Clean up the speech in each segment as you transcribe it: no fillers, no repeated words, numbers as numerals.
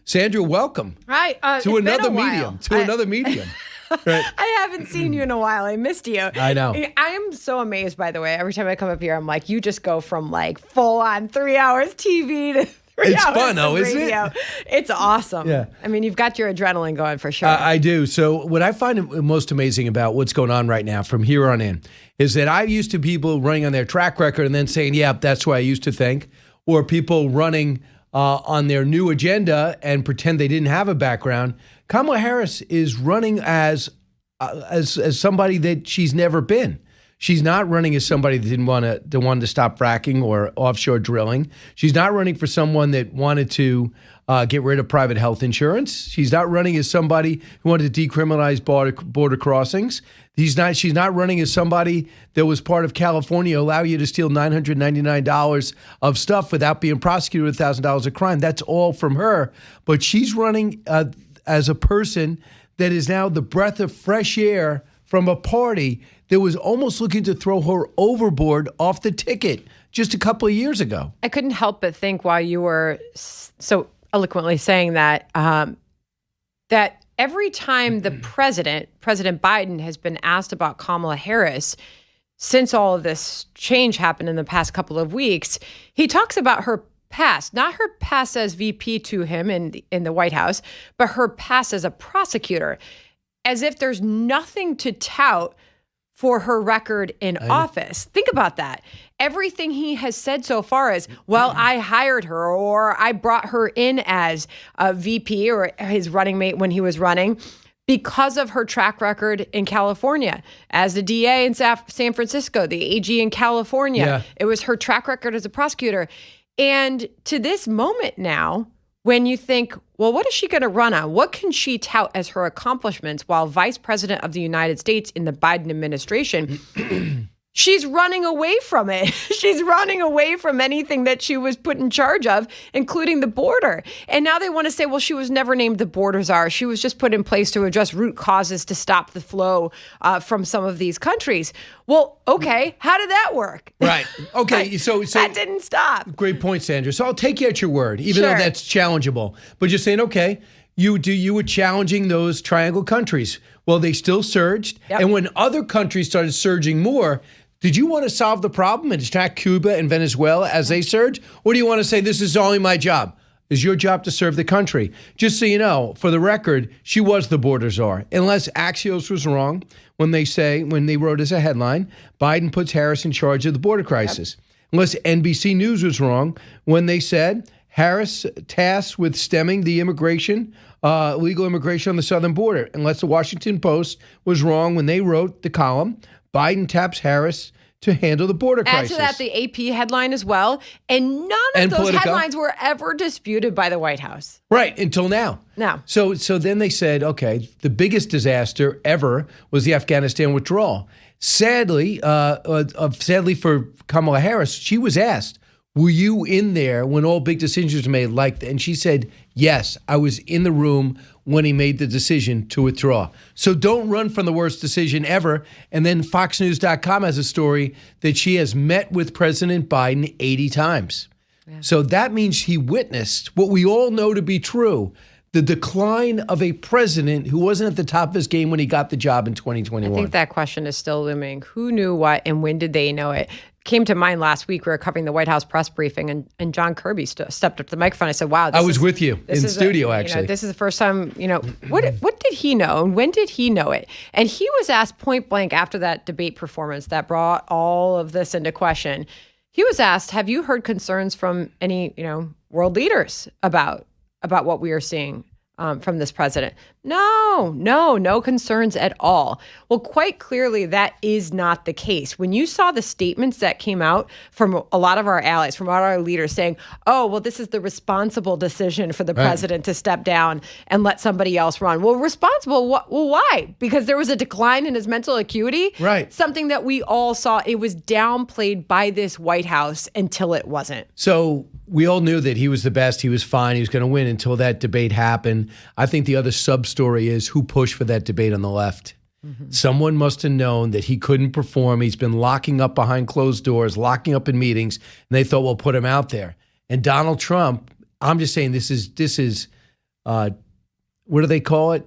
Sandra, welcome. Hi. To another medium. Another medium. Right. I haven't seen you in a while. I missed you. I know. I am so amazed, by the way. Every time I come up here, I'm like, you just go from like full on 3 hours TV to 3 it's hours fun, though, of isn't radio. it? It's awesome. Yeah. I mean, you've got your adrenaline going for sure. I do. So what I find most amazing about what's going on right now from here on in is that I used to people running on their track record and then saying, yeah, that's what I used to think, or people running on their new agenda and pretend they didn't have a background. Kamala Harris is running as somebody that she's never been. She's not running as somebody that wanted to stop fracking or offshore drilling. She's not running for someone that wanted to get rid of private health insurance. She's not running as somebody who wanted to decriminalize border crossings. She's not running as somebody that was part of California, allow you to steal $999 of stuff without being prosecuted with $1,000 of crime. That's all from her. But she's running as a person that is now the breath of fresh air from a party that was almost looking to throw her overboard off the ticket just a couple of years ago. I couldn't help but think while you were so eloquently saying that, that every time the President Biden, has been asked about Kamala Harris, since all of this change happened in the past couple of weeks, he talks about her past, not her past as VP to him in the White House, but her past as a prosecutor, as if there's nothing to tout for her record in office. Think about that. Everything he has said so far is, well, I hired her or I brought her in as a VP or his running mate when he was running because of her track record in California. As the DA in San Francisco, the AG in California, Yeah. It was her track record as a prosecutor. And to this moment now, when you think, well, what is she going to run on? What can she tout as her accomplishments while vice president of the United States in the Biden administration? She's running away from it. She's running away from anything that she was put in charge of, including the border. And now they want to say, well, she was never named the border czar. She was just put in place to address root causes to stop the flow from some of these countries. Well, okay, how did that work? Right. Okay, so that didn't stop. Great point, Sandra. So I'll take you at your word, even Sure. though that's challengeable. But just saying, okay, you were challenging those triangle countries. Well, they still surged. Yep. And when other countries started surging more, did you want to solve the problem and attack Cuba and Venezuela as they surge? Or do you want to say, this is only my job? It's your job to serve the country. Just so you know, for the record, she was the border czar. Unless Axios was wrong when they wrote as a headline, Biden puts Harris in charge of the border crisis. Yep. Unless NBC News was wrong when they said Harris tasked with stemming the illegal immigration on the southern border. Unless the Washington Post was wrong when they wrote the column, Biden taps Harris to handle the border crisis. Add to that the AP headline as well. And none of those headlines were ever disputed by the White House. Right, until now. Now. So then they said, okay, the biggest disaster ever was the Afghanistan withdrawal. Sadly for Kamala Harris, she was asked, were you in there when all big decisions were made like that? And she said, yes, I was in the room when he made the decision to withdraw. So don't run from the worst decision ever. And then foxnews.com has a story that she has met with President Biden 80 times. Yeah. So that means he witnessed what we all know to be true, the decline of a president who wasn't at the top of his game when he got the job in 2021. I think that question is still looming. Who knew what and when did they know it? Came to mind last week. We were covering the White House press briefing, and John Kirby stepped up to the microphone. I said, wow. I was with you in studio, actually. This is the first time, what did he know? And when did he know it? And he was asked point blank after that debate performance that brought all of this into question. He was asked, have you heard concerns from any, world leaders about what we are seeing from this president? No concerns at all. Well, quite clearly, that is not the case. When you saw the statements that came out from a lot of our allies, from all our leaders saying, oh, well, this is the responsible decision for the president to step down and let somebody else run. Well, responsible, well, why? Because there was a decline in his mental acuity? Right. Something that we all saw. It was downplayed by this White House until it wasn't. So we all knew that he was the best, he was fine, he was going to win until that debate happened. I think the other sub-story is who pushed for that debate on the left. Mm-hmm. Someone must have known that he couldn't perform. He's been locking up behind closed doors, locking up in meetings, and they thought, well, put him out there. And Donald Trump, I'm just saying this is what do they call it?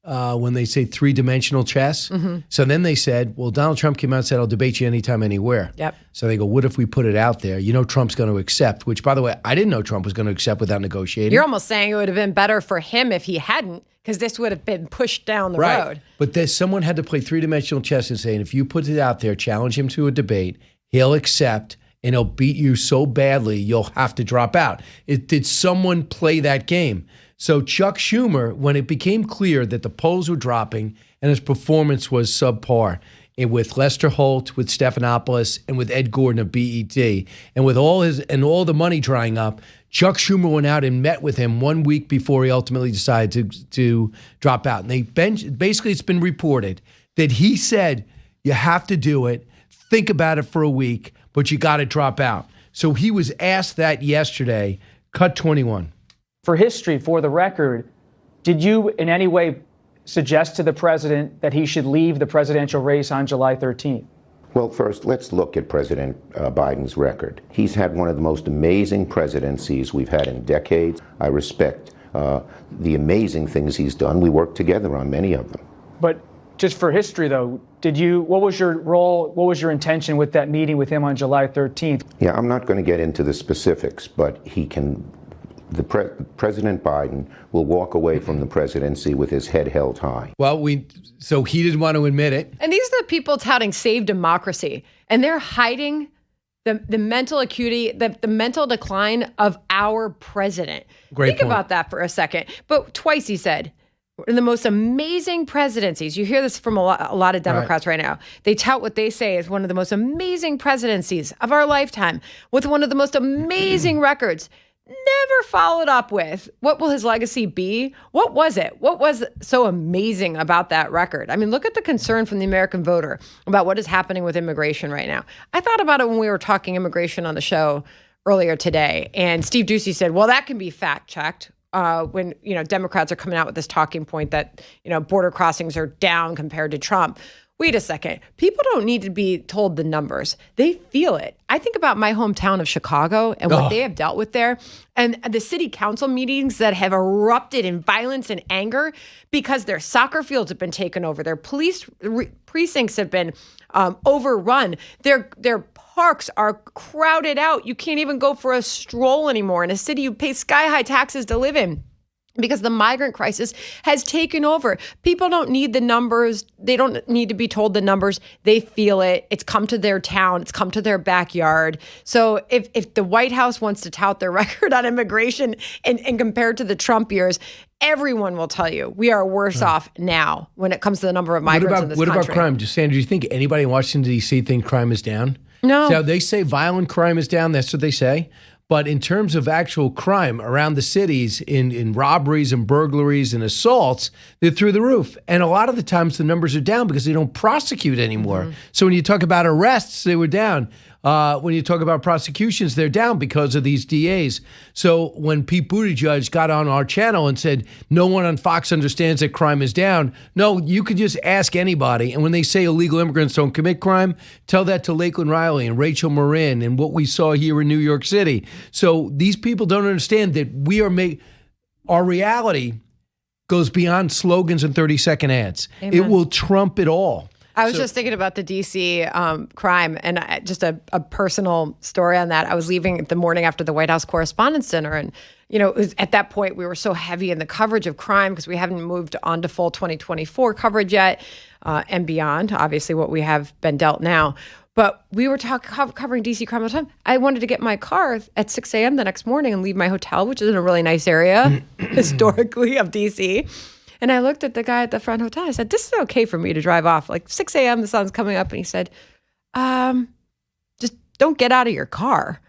When they say three-dimensional chess. Mm-hmm. So then they said, well, Donald Trump came out and said, I'll debate you anytime, anywhere. Yep. So they go, what if we put it out there? Trump's going to accept, which, by the way, I didn't know Trump was going to accept without negotiating. You're almost saying it would have been better for him if he hadn't, because this would have been pushed down the road. But someone had to play three-dimensional chess and saying, if you put it out there, challenge him to a debate, he'll accept, and he'll beat you so badly, you'll have to drop out. Did someone play that game? So Chuck Schumer, when it became clear that the polls were dropping and his performance was subpar, and with Lester Holt, with Stephanopoulos, and with Ed Gordon of BET, and with all the money drying up, Chuck Schumer went out and met with him 1 week before he ultimately decided to drop out. And basically it's been reported that he said, you have to do it, think about it for a week, but you got to drop out. So he was asked that yesterday, cut 21. For history, for the record, did you in any way suggest to the president that he should leave the presidential race on July 13th? Well, first, let's look at President Biden's record. He's had one of the most amazing presidencies we've had in decades. I respect the amazing things he's done. We worked together on many of them. But just for history, though, what was your role, what was your intention with that meeting with him on July 13th? Yeah, I'm not going to get into the specifics, but President Biden will walk away from the presidency with his head held high. Well, so he didn't want to admit it. And these are the people touting save democracy, and they're hiding the mental acuity, the mental decline of our president. Great Think point. about that for a second. But twice he said, in the most amazing presidencies, you hear this from a lot of Democrats right now. They tout what they say is one of the most amazing presidencies of our lifetime, with one of the most amazing records. Never followed up with, what will his legacy be? What was it? What was so amazing about that record? I mean, look at the concern from the American voter about what is happening with immigration right now. I thought about it when we were talking immigration on the show earlier today, and Steve Doocy said, well, that can be fact-checked. When Democrats are coming out with this talking point that border crossings are down compared to Trump. Wait a second. People don't need to be told the numbers. They feel it. I think about my hometown of Chicago and what they have dealt with there, and the city council meetings that have erupted in violence and anger because their soccer fields have been taken over, their police precincts have been overrun, their parks are crowded out. You can't even go for a stroll anymore in a city you pay sky-high taxes to live in, because the migrant crisis has taken over. People don't need the numbers. They don't need to be told the numbers. They feel it. It's come to their town. It's come to their backyard. So if the White House wants to tout their record on immigration and compared to the Trump years, everyone will tell you we are worse off now when it comes to the number of migrants in this country. What about crime? Sandra, do you think anybody in Washington, D.C. think crime is down? No. So they say violent crime is down. That's what they say. But in terms of actual crime around the cities, in robberies and burglaries and assaults, they're through the roof. And a lot of the times the numbers are down because they don't prosecute anymore. Mm-hmm. So when you talk about arrests, they were down. When you talk about prosecutions, they're down because of these DAs. So when Pete Buttigieg got on our channel and said, no one on Fox understands that crime is down. No, you could just ask anybody. And when they say illegal immigrants don't commit crime, tell that to Lakeland Riley and Rachel Marin and what we saw here in New York City. So these people don't understand that our reality goes beyond slogans and 30-second ads. Amen. It will trump it all. I was just thinking about the D.C. crime, and just a personal story on that. I was leaving the morning after the White House Correspondents' Dinner, and it was, at that point we were so heavy in the coverage of crime because we haven't moved on to full 2024 coverage yet, and beyond, obviously what we have been dealt now. But we were covering D.C. crime all the time. I wanted to get my car at 6 a.m. the next morning and leave my hotel, which is in a really nice area historically of D.C., and I looked at the guy at the front hotel. I said, this is okay for me to drive off. Like 6 a.m., the sun's coming up. And he said, just don't get out of your car.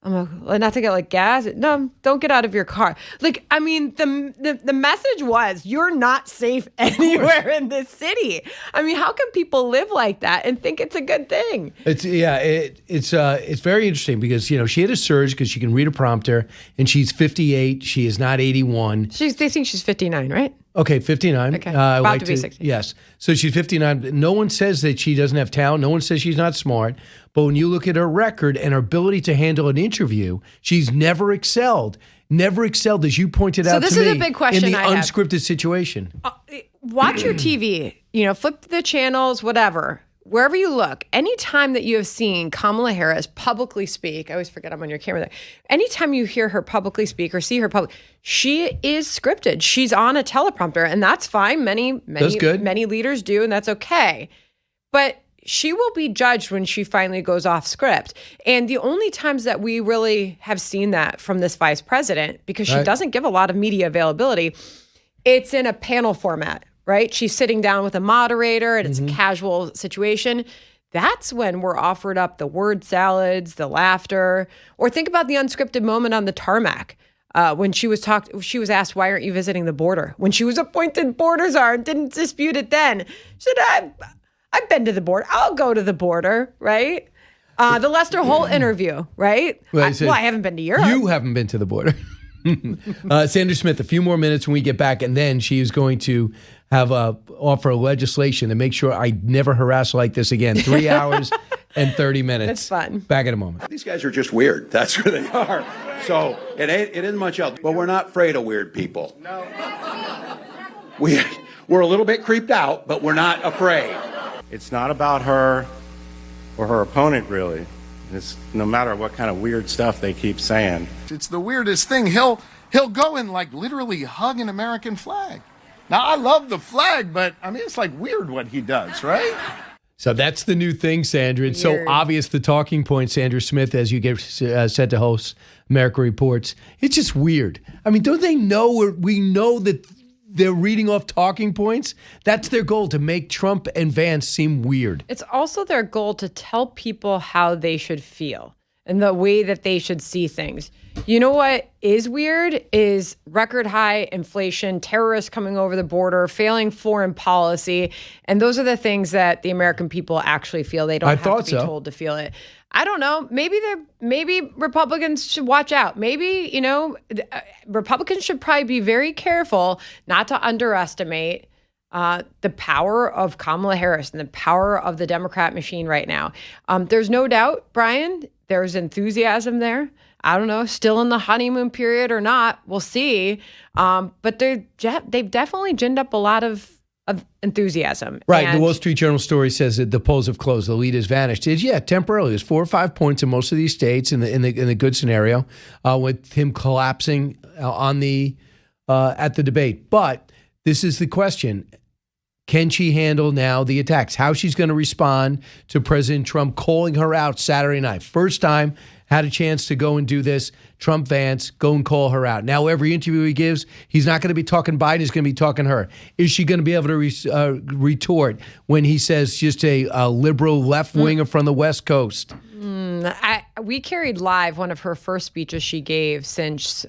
I'm like, well, not to get like gas. No, don't get out of your car. Like, I mean, the message was, you're not safe anywhere in this city. I mean, how can people live like that and think it's a good thing? It's very interesting because, she had a surge because she can read a prompter and she's 58. She is not 81. They think she's 59, right? Okay, 59. Okay, about to be 60. Yes. So she's 59. No one says that she doesn't have talent. No one says she's not smart. But when you look at her record and her ability to handle an interview, she's never excelled. Never excelled, as you pointed out to me. So this is a big question in the unscripted situation. Watch your TV. Flip the channels, whatever. Wherever you look, anytime that you have seen Kamala Harris publicly speak, I always forget I'm on your camera there. Anytime you hear her publicly speak or see her she is scripted. She's on a teleprompter, and that's fine. Many leaders do, and that's okay. But she will be judged when she finally goes off script. And the only times that we really have seen that from this vice president, because she doesn't give a lot of media availability, it's in a panel format. Right? She's sitting down with a moderator and it's a casual situation. That's when we're offered up the word salads, the laughter, or think about the unscripted moment on the tarmac when she was asked, why aren't you visiting the border? When she was appointed border czar and didn't dispute it then. She said, I've been to the border. I'll go to the border, right? The Lester Holt interview, right? I haven't been to Europe. You haven't been to the border. Sandra Smith, a few more minutes when we get back, and then she is going to have offer legislation to make sure I never harass like this again. 3 hours and 30 minutes. It's fun. Back in a moment. These guys are just weird. That's who they are. So it isn't much else. But we're not afraid of weird people. No. We're a little bit creeped out, but we're not afraid. It's not about her or her opponent, really. It's no matter what kind of weird stuff they keep saying. It's the weirdest thing. He'll go and literally hug an American flag. Now, I love the flag, but it's weird what he does, right? So that's the new thing, Sandra. It's so obvious, the talking point, Sandra Smith, as you get set to host America Reports. It's just weird. Don't they know, we know that they're reading off talking points? That's their goal, to make Trump and Vance seem weird. It's also their goal to tell people how they should feel and the way that they should see things. You know what is weird is record high inflation, terrorists coming over the border, failing foreign policy. And those are the things that the American people actually feel. They don't have to be told to feel it. I don't know. Maybe Republicans should watch out. Maybe, Republicans should probably be very careful not to underestimate the power of Kamala Harris and the power of the Democrat machine right now. There's no doubt, Brian, there's enthusiasm there. I don't know, still in the honeymoon period or not, we'll see. But they've definitely ginned up a lot of enthusiasm. Right. The Wall Street Journal story says that the polls have closed. The lead has vanished. Temporarily. It's 4 or 5 points in most of these states in the good scenario, with him collapsing at the debate. But this is the question. Can she handle now the attacks? How she's going to respond to President Trump calling her out Saturday night. First time had a chance to go and do this. Trump Vance, go and call her out. Now every interview he gives, he's not going to be talking Biden, he's going to be talking her. Is she going to be able to retort when he says just a liberal left-winger from the West Coast? We carried live one of her first speeches she gave since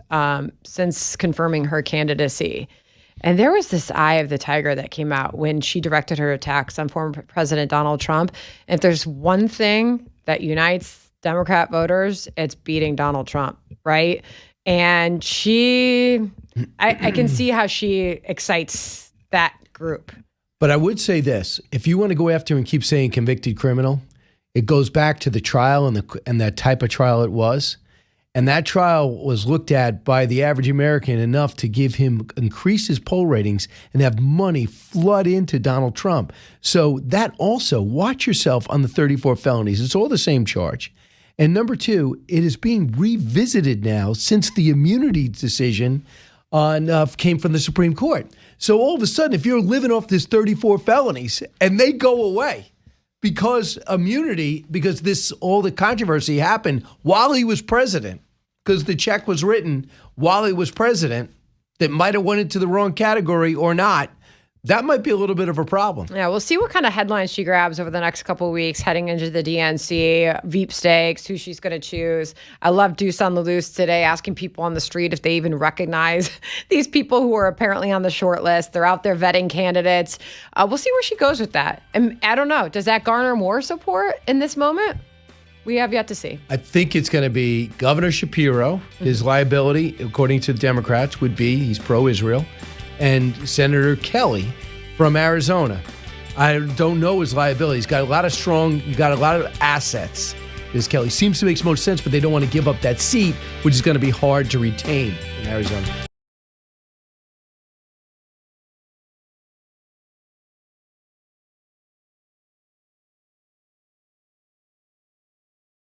confirming her candidacy. And there was this eye of the tiger that came out when she directed her attacks on former President Donald Trump. And if there's one thing that unites Democrat voters, it's beating Donald Trump, right? And I can see how she excites that group. But I would say this, if you want to go after and keep saying convicted criminal, it goes back to the trial and that type of trial it was. And that trial was looked at by the average American enough to increase his poll ratings and have money flood into Donald Trump. So that also, watch yourself on the 34 felonies. It's all the same charge. And number two, it is being revisited now since the immunity decision came from the Supreme Court. So all of a sudden, if you're living off this 34 felonies and they go away because all the controversy happened while he was president, because the check was written while he was president, that might have went into the wrong category or not, that might be a little bit of a problem. Yeah, we'll see what kind of headlines she grabs over the next couple of weeks heading into the DNC, Veep stakes, who she's going to choose. I love Deuce on the Loose today, asking people on the street if they even recognize these people who are apparently on the short list. They're out there vetting candidates. We'll see where she goes with that. And I don't know, does that garner more support in this moment? We have yet to see. I think it's going to be Governor Shapiro. His liability, according to the Democrats, would be he's pro-Israel. and Senator Kelly from Arizona. I don't know his liability. He's got a lot of assets. This Kelly seems to make most sense, but they don't want to give up that seat, which is going to be hard to retain in Arizona.